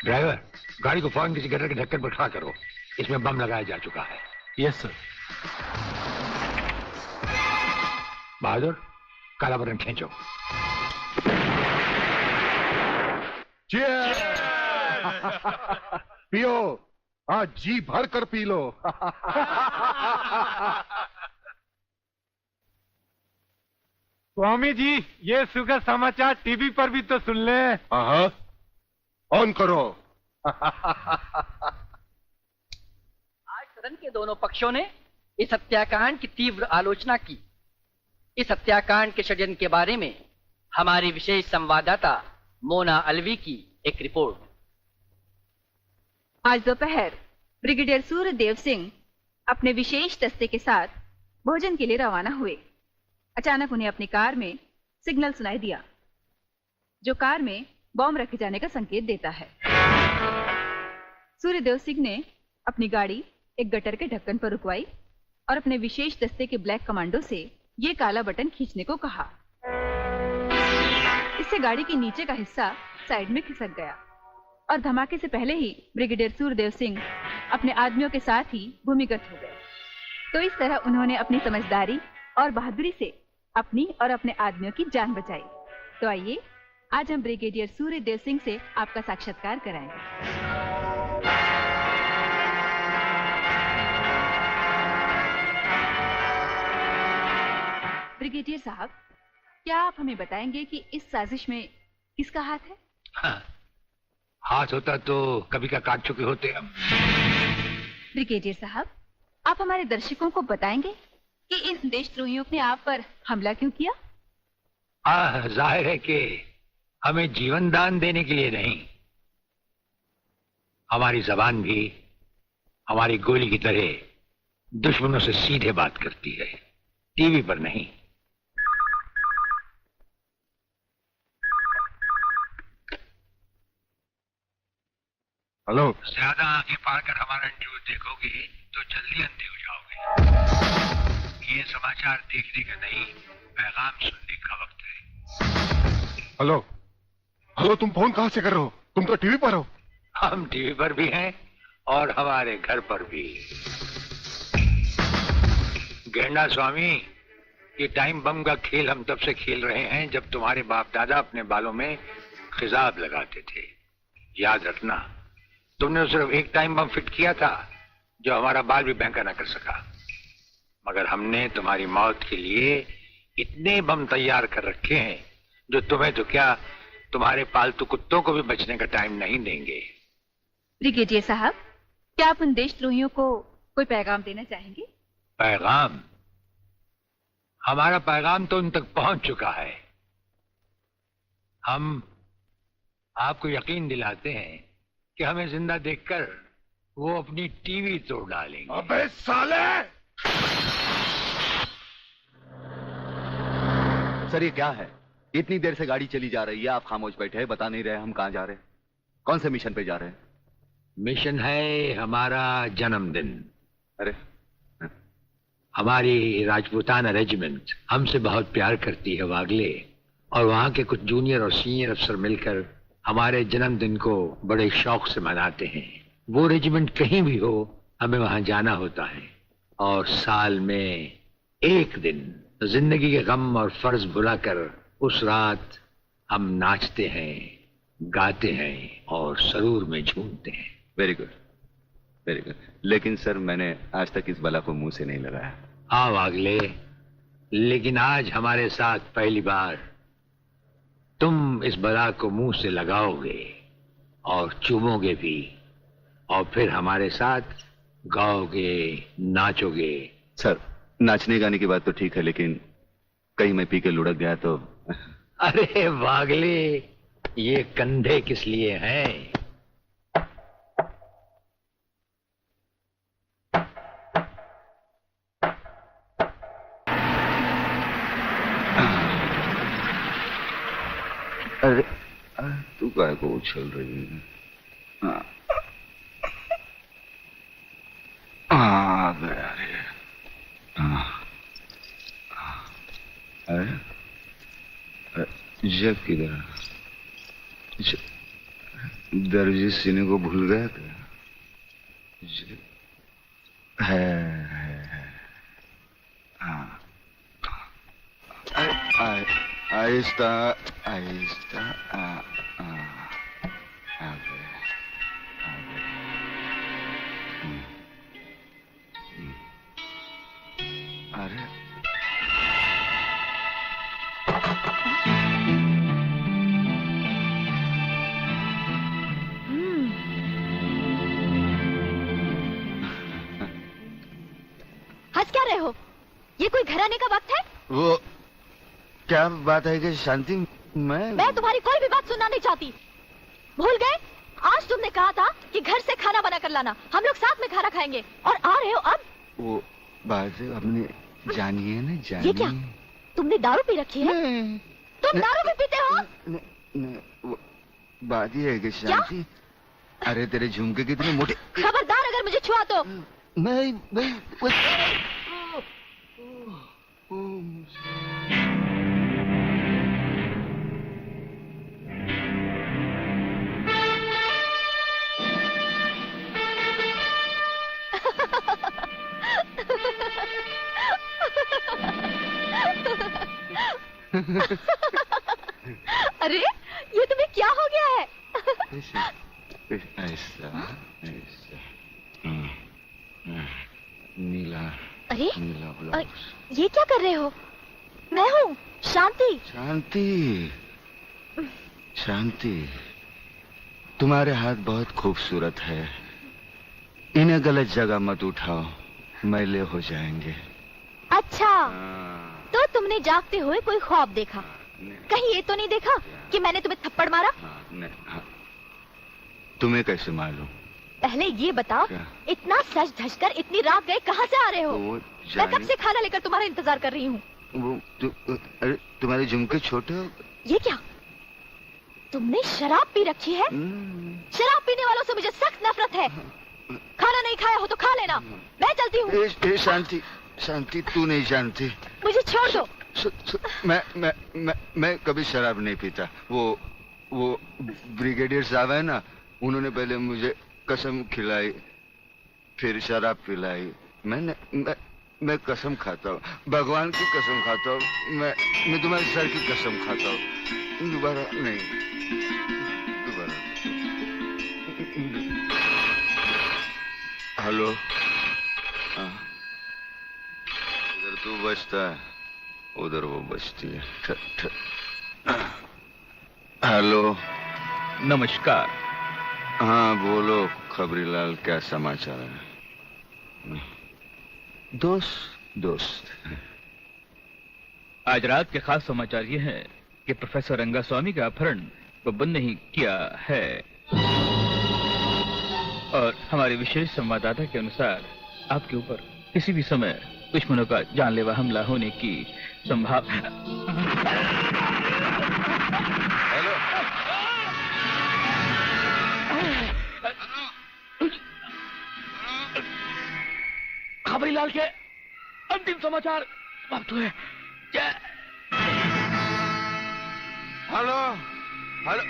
Driver, गाड़ी को फौरन किसी गटर के ढक्कन पर खड़ा करो। इसमें बम लगाया जा चुका है। Yes sir. बहादुर, काला बटन खींचो। पियो, आज जी भर कर पी लो। स्वामी जी, ये सुखद समाचार टीवी पर भी तो सुन ले। हाँ, ऑन करो। आज सदन के दोनों पक्षों ने इस हत्याकांड की तीव्र आलोचना की। इस हत्याकांड के षड्यंत्र के बारे में हमारी विशेष संवाददाता मोना अलवी की एक रिपोर्ट। आज दोपहर ब्रिगेडियर सूर्यदेव सिंह अपने विशेष दस्ते के साथ भोजन के लिए रवाना हुए। अचानक उन्हें अपनी कार में सिग्नल सुनाई दिया, जो कार में बॉम्ब रखे जाने का संकेत देता है। सूर्यदेव सिंह ने अपनी गाड़ी एक गटर के ढक्कन पर रुकवाई और अपने विशेष दस्ते के ब्लैक कमांडो से ये काला बटन खींचने को कहा। इससे गाड़ी के नीचे का हिस्सा साइड में खिसक गया और धमाके से पहले ही ब्रिगेडियर सूर्यदेव सिंह अपने आदमियों के साथ ही भूमिगत हो गए। तो इस तरह उन्होंने अपनी समझदारी और बहादुरी से अपनी और अपने आदमियों की जान बचाई। तो आइए आज हम ब्रिगेडियर सूर्यदेव सिंह से आपका साक्षात्कार कराएंगे। ब्रिगेडियर साहब, क्या आप हमें बताएंगे कि इस साजिश में किसका हाथ है? हाँ, हाथ होता तो कभी का काट चुके होते हम। ब्रिगेडियर साहब, आप हमारे दर्शकों को बताएंगे कि इन देशद्रोहियों ने आप पर हमला क्यों किया? जाहिर है कि हमें जीवन दान देने के लिए नहीं, हमारी जबान भी हमारी गोली की तरह दुश्मनों से सीधे बात करती है, टीवी पर नहीं। हेलो। ज्यादा आंखें फाड़ कर हमारा न्यूज देखोगे तो जल्दी अंधे हो जाओगे। ये समाचार देखने का नहीं, पैगाम सुनने का वक्त है। हेलो हेलो, तुम फोन कहां से कर रहे हो? तुम तो टीवी पर हो। हम टीवी पर भी हैं और हमारे घर पर भी। गेंडा स्वामी, ये टाइम बम का खेल हम तब से खेल रहे हैं जब तुम्हारे बाप दादा अपने बालों में खिजाब लगाते थे। याद रखना, तुमने सिर्फ एक टाइम बम फिट किया था जो हमारा बाल भी बैंका ना कर सका, मगर हमने तुम्हारी मौत के लिए इतने बम तैयार कर रखे हैं जो तुम्हें तो क्या, तुम्हारे पालतू कुत्तों को भी बचने का टाइम नहीं देंगे। ब्रिगेडियर साहब, क्या आप उन देशद्रोहियों को कोई पैगाम देना चाहेंगे? पैगाम? हमारा पैगाम तो उन तक पहुंच चुका है। हम आपको यकीन दिलाते हैं कि हमें जिंदा देखकर वो अपनी टीवी तोड़ डालेंगे। अबे साले! सर, ये क्या है? इतनी देर से गाड़ी चली जा रही है, आप खामोश बैठे हैं, बता नहीं रहे हम कहां जा रहे हैं, कौन से मिशन पे जा रहे हैं? मिशन है हमारा जन्मदिन। अरे, हमारी राजपूताना रेजिमेंट हमसे बहुत प्यार करती है वागले, और वहां के कुछ जूनियर और सीनियर अफसर मिलकर हमारे जन्मदिन को बड़े शौक से मनाते हैं। वो रेजिमेंट कहीं भी हो, हमें वहां जाना होता है, और साल में एक दिन जिंदगी के गम और फर्ज भुलाकर उस रात हम नाचते हैं, गाते हैं और सरूर में झूमते हैं। Very good, very good. लेकिन सर, मैंने आज तक इस बला को मुंह से नहीं लगाया। हाँ वागले, लेकिन आज हमारे साथ पहली बार तुम इस बला को मुंह से लगाओगे और चूमोगे भी, और फिर हमारे साथ गाओगे, नाचोगे। सर, नाचने गाने की बात तो ठीक है, लेकिन कहीं मैं पी के लुढ़क गया तो? अरे वागले, ये कंधे किस लिए हैं? अरे, तू काय को उछल रही है? आ गया रे। अरे, जग किधर? दर्जी सीने को भूल गया क्या? है हाँ। आहिस्ता आहिस्ता आ गए। अरे हंस क्या रहे हो? ये कोई घर आने का वक्त है? वो क्या बात है कि शांति, मैं तुम्हारी कोई भी बात सुनना नहीं चाहती। भूल गए? आज तुमने कहा था कि घर से खाना बना कर लाना, हम लोग साथ में खाना खाएंगे, और आ रहे हो अब? वो बात हमने जानी है ना, जानी। ये क्या? तुमने दारू पी रखी है? तुम दारू भी पीते हो? वो बात ये है कि शांति, अरे तेरे झुमके कितने मोटे। खबरदार अगर मुझे छुआ तो। मैं अरे ये तुम्हें क्या हो गया है? ऐसा नीला। अरे नीला ब्लाउज। ये क्या कर रहे हो? मैं हूँ शांति। शांति, शांति, तुम्हारे हाथ बहुत खूबसूरत है। इन्हें गलत जगह मत उठाओ, मैले हो जाएंगे। अच्छा, तो तुमने जागते हुए कोई ख्वाब देखा? कहीं ये तो नहीं देखा कि मैंने तुम्हें थप्पड़ मारा? तुम्हें कैसे मालूम? पहले ये बताओ, इतना सज धज कर इतनी रात गए कहाँ से आ रहे हो? मैं कब से खाना लेकर तुम्हारा इंतजार कर रही हूँ। अरे तुम्हारे झुमके छोटे हो। ये क्या? तुमने शराब पी रखी है? शराब पीने वालों से मुझे सख्त नफरत है। खाना नहीं खाया हो तो खा लेना, मैं चलती हूँ। शांति, शांति, तू नहीं जानती। मुझे छोड़ दो। मैं कभी शराब नहीं पीता। वो ब्रिगेडियर साहब है ना, उन्होंने पहले मुझे कसम खिलाई, फिर शराब पिलाई। मैं कसम खाता हूँ, भगवान की कसम खाता हूँ। मैं तुम्हारे सर की कसम खाता हूँ। दोबारा नहीं, दोबारा। हेलो, इधर तू बचता है, उधर वो बचती है। हेलो, नमस्कार। हाँ बोलो खबरीलाल, क्या समाचार है? दोस्त आज रात के खास समाचार ये हैं कि प्रोफेसर रंगास्वामी का अपहरण को बंद नहीं किया है, और हमारे विशेष संवाददाता के अनुसार आपके ऊपर किसी भी समय दुश्मनों का जानलेवा हमला होने की संभावना। खबरीलाल के अंतिम समाचार प्राप्त हुए। हेलो, हेलो,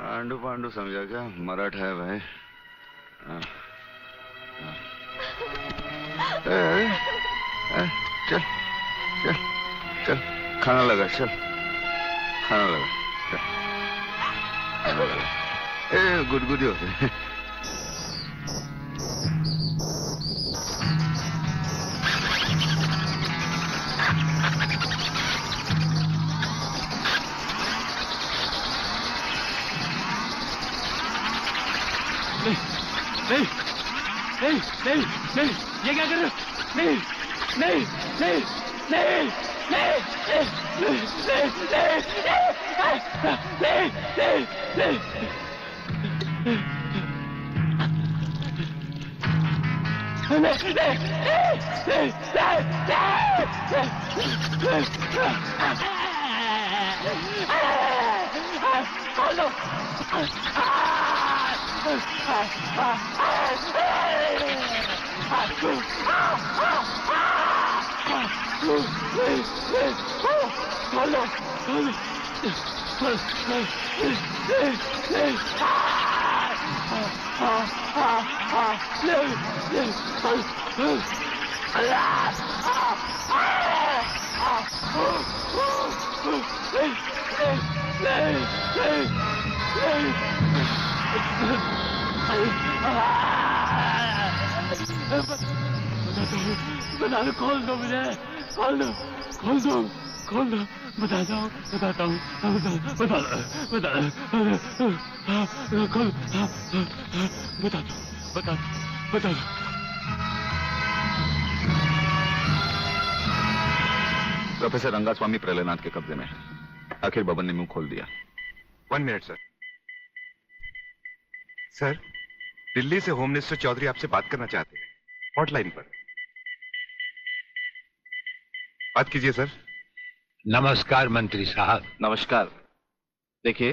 आंडू पांडू समझा क्या? मराठा है भाई। चल चल चल, खाना लगा, चल खाना लगा, खाना लगा। गुदगुदी होते हैं। नहीं नहीं नहीं नहीं, ये क्या कर रहे हो? नहीं नहीं नहीं नहीं नहीं नहीं नहीं नहीं बता दो, खोल दो मुझे, खोल दो, खोल दो, खोल दो, बताता हूँ, बताता हूँ, बता दो, खोल, बता दो, बता दो, बता दो। प्रोफेसर रंगास्वामी प्रलयनाथ के कब्जे में है। आखिर बबन ने मुंह खोल दिया। 1 मिनट सर। सर, दिल्ली से होम मिनिस्टर चौधरी आपसे बात करना चाहते हैं, हॉटलाइन पर। बात कीजिए सर। नमस्कार मंत्री साहब। नमस्कार। देखिए,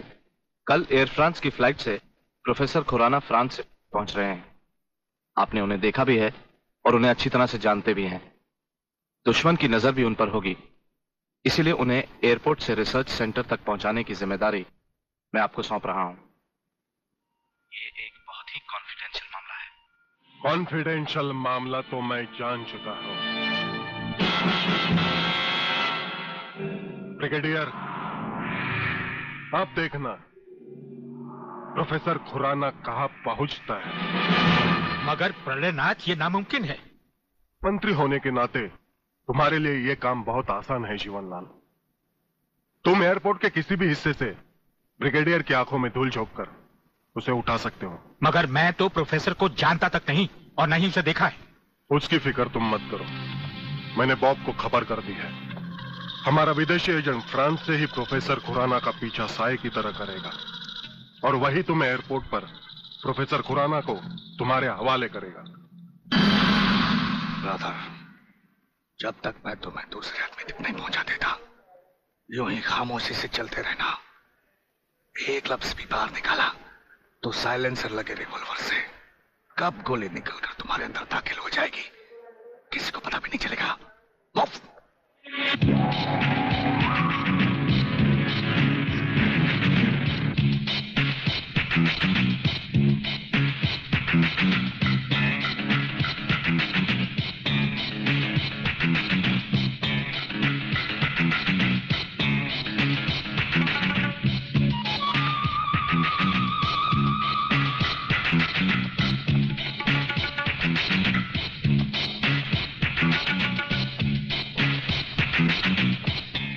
कल एयर फ्रांस की फ्लाइट से प्रोफेसर खुराना फ्रांस से पहुंच रहे हैं। आपने उन्हें देखा भी है और उन्हें अच्छी तरह से जानते भी हैं। दुश्मन की नजर भी उन पर होगी, इसीलिए उन्हें एयरपोर्ट से रिसर्च सेंटर तक पहुंचाने की जिम्मेदारी मैं आपको सौंप रहा हूं। ये एक बहुत ही कॉन्फिडेंशियल मामला है। कॉन्फिडेंशियल मामला तो मैं जान चुका हूं। ब्रिगेडियर, आप देखना प्रोफेसर खुराना कहां पहुंचता है। मगर प्रलयनाथ, ये नामुमकिन है। मंत्री होने के नाते तुम्हारे लिए यह काम बहुत आसान है जीवनलाल। तुम एयरपोर्ट के किसी भी हिस्से से ब्रिगेडियर की आंखों में धूल झोंक कर उसे उठा सकते हो। मगर मैं तो प्रोफेसर को जानता तक नहीं और नहीं उसे देखा है। उसकी फिक्र तुम मत करो, मैंने बॉब को खबर कर दी है। हमारा विदेशी एजेंट फ्रांस से ही प्रोफेसर खुराना का पीछा साए की तरह करेगा और वही तुम्हें एयरपोर्ट पर प्रोफेसर खुराना को तुम्हारे हवाले करेगा। राधा, जब तक मैं तुम्हें दूसरे आदमी तक नहीं पहुंचा देता, यूं ही खामोशी से चलते रहना। एक लफ्ज भी बाहर निकाला तो साइलेंसर लगे रिवॉल्वर से कब गोली निकलकर तुम्हारे अंदर दाखिल हो जाएगी किसी को पता भी नहीं चलेगा। मुफ्त।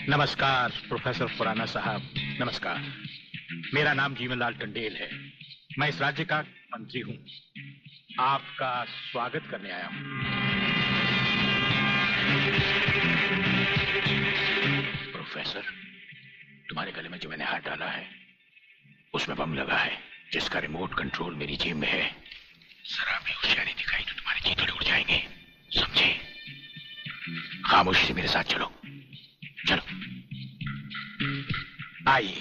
नमस्कार प्रोफेसर खुराना साहब, नमस्कार। मेरा नाम जीवनलाल टंडेल है। मैं इस राज्य का मंत्री हूं। आपका स्वागत करने आया हूं। प्रोफेसर, तुम्हारे गले में जो मैंने हाथ डाला है उसमें बम लगा है जिसका रिमोट कंट्रोल मेरी जेब में है। जरा भी होशियारी दिखाई तो तुम्हारे चीथड़े उड़ जाएंगे, समझे? खामोशी से मेरे साथ चलो, चलो आइए।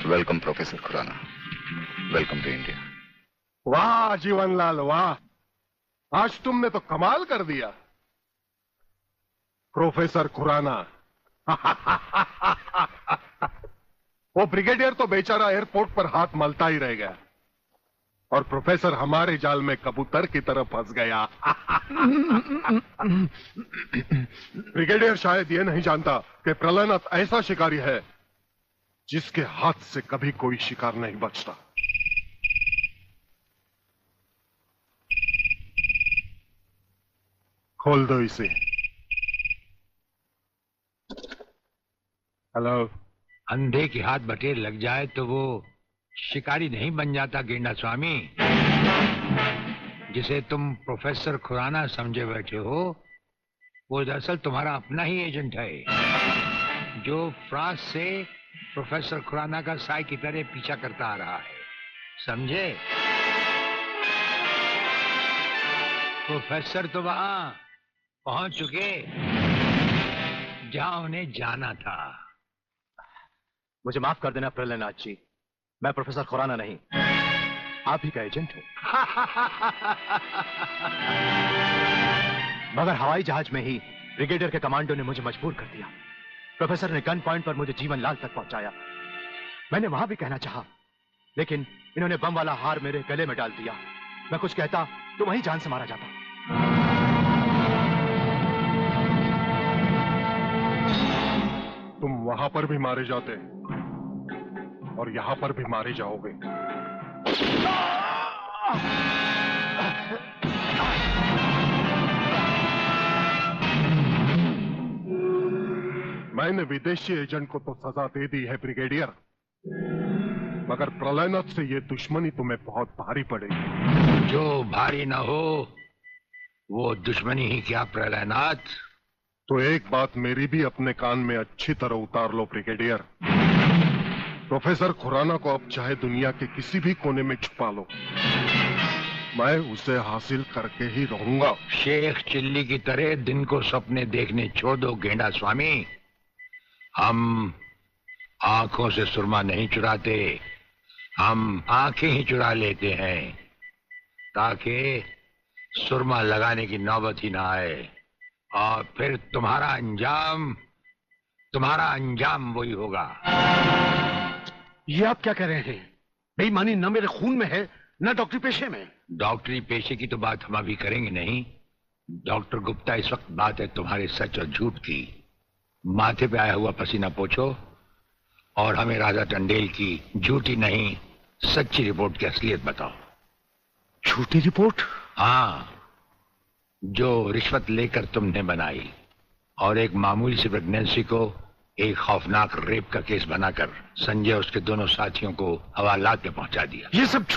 Welcome professor Khurana, welcome to India. वाह जीवनलाल वाह, आज तुमने तो कमाल कर दिया। प्रोफेसर खुराना वो ब्रिगेडियर तो बेचारा एयरपोर्ट पर हाथ मलता ही रह गया और प्रोफेसर हमारे जाल में कबूतर की तरह फंस गया। ब्रिगेडियर शायद ये नहीं जानता कि प्रलयनाथ ऐसा शिकारी है जिसके हाथ से कभी कोई शिकार नहीं बचता। खोल दो इसे। हेलो। अंधे की हाथ बटेर लग जाए तो वो शिकारी नहीं बन जाता गेंडा स्वामी। जिसे तुम प्रोफेसर खुराना समझे बैठे हो वो दरअसल तुम्हारा अपना ही एजेंट है जो फ्रांस से प्रोफेसर खुराना का साई की तरह पीछा करता आ रहा है, समझे? प्रोफेसर तो वहां पहुंच चुके जहां उन्हें जाना था। मुझे माफ कर देना प्रलयनाथ जी, मैं प्रोफेसर खुराना नहीं, आप ही का एजेंट हूं। मगर हवाई जहाज में ही ब्रिगेडियर के कमांडो ने मुझे मजबूर कर दिया। प्रोफेसर ने गन पॉइंट पर मुझे जीवन लाल तक पहुंचाया। मैंने वहां भी कहना चाहा, लेकिन इन्होंने बम वाला हार मेरे गले में डाल दिया। मैं कुछ कहता तो वहीं जान से मारा जाता। तुम वहां पर भी मारे जाते और यहां पर भी मारे जाओगे। मैंने विदेशी एजेंट को तो सजा दे दी है ब्रिगेडियर, मगर प्रलयनाथ से ये दुश्मनी तुम्हें बहुत भारी पड़ेगी। जो भारी ना हो वो दुश्मनी ही क्या प्रलयनाथ। तो एक बात मेरी भी अपने कान में अच्छी तरह उतार लो ब्रिगेडियर। प्रोफेसर खुराना को अब चाहे दुनिया के किसी भी कोने में छुपा लो, मैं उसे हासिल करके ही रहूंगा। शेख चिल्ली की तरह दिन को सपने देखने छोड़ दो गेंडा स्वामी। हम आंखों से सुरमा नहीं चुराते, हम आंखें ही चुरा लेते हैं ताकि सुरमा लगाने की नौबत ही ना आए, और फिर तुम्हारा अंजाम वही होगा। ये आप क्या कह रहे हैं? बेईमानी न मेरे खून में है न डॉक्टरी पेशे में। डॉक्टरी पेशे की तो बात हम अभी करेंगे नहीं। डॉक्टर गुप्ता, इस वक्त बात है तुम्हारे सच और झूठ की। माथे पे आया हुआ पसीना पोछो और हमें राजा टंडेल की झूठी नहीं सच्ची रिपोर्ट की असलियत बताओ। झूठी रिपोर्ट? हाँ, जो रिश्वत लेकर तुमने बनाई और एक मामूली सी प्रेगनेंसी को एक खौफनाक रेप का केस बनाकर संजय और उसके दोनों साथियों को हवालात में पहुंचा दिया। ये सब झूठ